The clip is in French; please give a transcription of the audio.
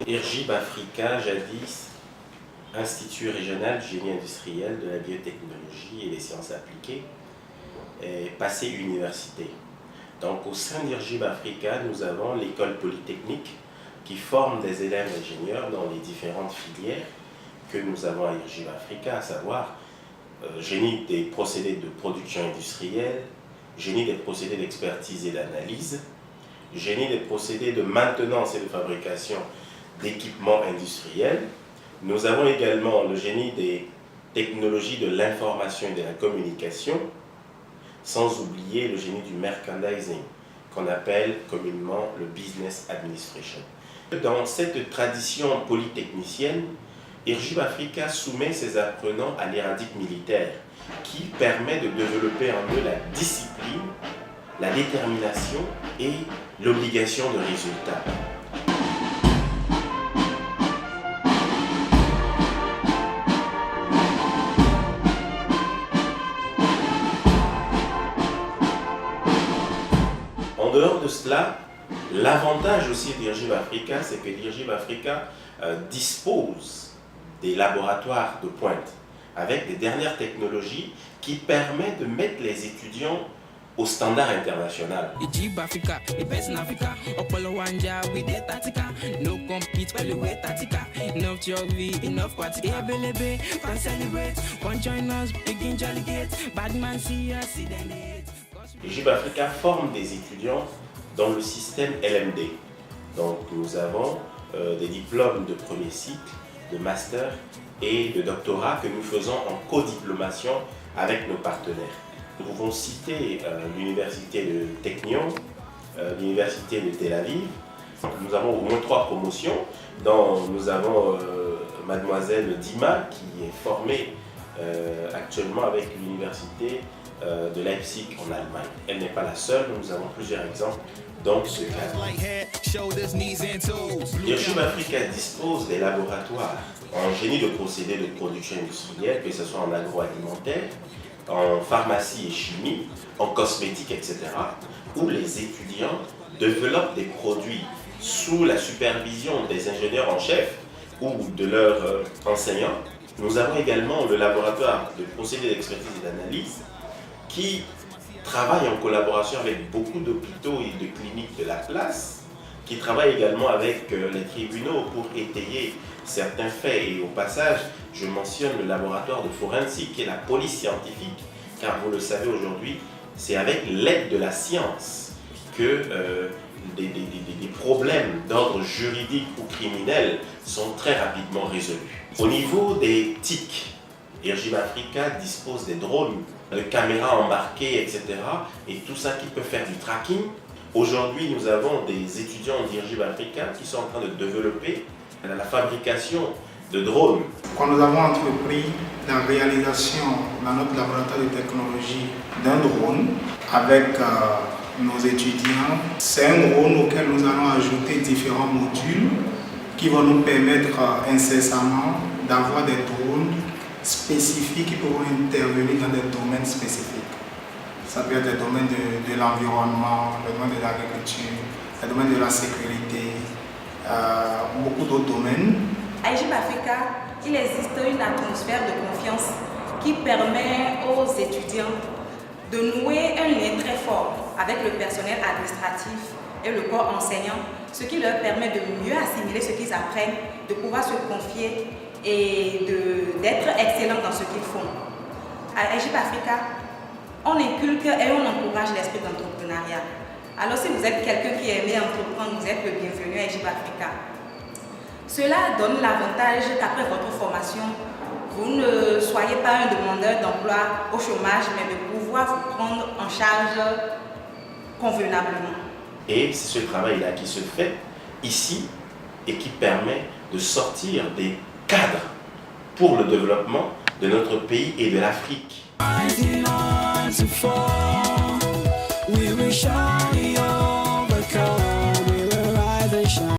IRGIB Africa, jadis Institut régional du génie industriel, de la biotechnologie et des sciences appliquées, est passé université. Donc au sein d'IRGIB Africa, nous avons l'école polytechnique qui forme des élèves ingénieurs dans les différentes filières que nous avons à IRGIB Africa, à savoir génie des procédés de production industrielle, génie des procédés d'expertise et d'analyse, génie des procédés de maintenance et de fabrication d'équipements industriels. Nous avons également le génie des technologies de l'information et de la communication, sans oublier le génie du merchandising, qu'on appelle communément le business administration. Dans cette tradition polytechnicienne, IRGIB Africa soumet ses apprenants à l'éradique militaire, qui permet de développer en eux la discipline, la détermination et l'obligation de résultat. En dehors de cela, l'avantage aussi d'IRGIB Africa, c'est que l'IRGIB Africa dispose des laboratoires de pointe avec des dernières technologies qui permettent de mettre les étudiants au standard international. IRGIB Africa forme des étudiants dans le système LMD. Donc nous avons des diplômes de premier cycle, de master et de doctorat que nous faisons en co-diplomation avec nos partenaires. Nous pouvons citer l'université de Technion, l'université de Tel Aviv. Nous avons au moins 3 promotions, dont nous avons mademoiselle Dima qui est formée actuellement avec l'université de Leipzig en Allemagne. Elle n'est pas la seule, nous avons plusieurs exemples dans ce cadre. IRGIB Africa dispose des laboratoires en génie de procédés de production industrielle, que ce soit en agroalimentaire, en pharmacie et chimie, en cosmétique, etc., où les étudiants développent des produits sous la supervision des ingénieurs en chef ou de leurs enseignants. Nous avons également le laboratoire de procédés d'expertise et d'analyse qui travaille en collaboration avec beaucoup d'hôpitaux et de cliniques de la place, qui travaille également avec les tribunaux pour étayer certains faits. Et au passage, je mentionne le laboratoire de forensique qui est la police scientifique, car vous le savez aujourd'hui, c'est avec l'aide de la science que des problèmes d'ordre juridique ou criminel sont très rapidement résolus. Au niveau des TIC, IRGIB Africa dispose des drones, de caméras embarquées, etc. Et tout ça qui peut faire du tracking. Aujourd'hui, nous avons des étudiants d'IRGIB Africa qui sont en train de développer la fabrication de drones. Quand nous avons entrepris la réalisation dans notre laboratoire de technologie d'un drone avec nos étudiants, c'est un drone auquel nous allons ajouter différents modules qui vont nous permettre incessamment d'avoir des drones spécifiques qui pourront intervenir dans des domaines spécifiques. Ça peut être des domaines de l'environnement, le domaine de l'agriculture, le domaine de la sécurité, beaucoup d'autres domaines. À IRGIB Africa, il existe une atmosphère de confiance qui permet aux étudiants de nouer un lien très fort avec le personnel administratif et le corps enseignant, ce qui leur permet de mieux assimiler ce qu'ils apprennent, de pouvoir se confier et d'être excellents dans ce qu'ils font. À IRGIB Africa, on inculque et on encourage l'esprit d'entrepreneuriat. Alors si vous êtes quelqu'un qui aime entreprendre, vous êtes le bienvenu à IRGIB Africa. Cela donne l'avantage qu'après votre formation, vous ne soyez pas un demandeur d'emploi au chômage, mais de pouvoir vous prendre en charge convenablement. Et c'est ce travail-là qui se fait ici et qui permet de sortir des cadres pour le développement de notre pays et de l'Afrique.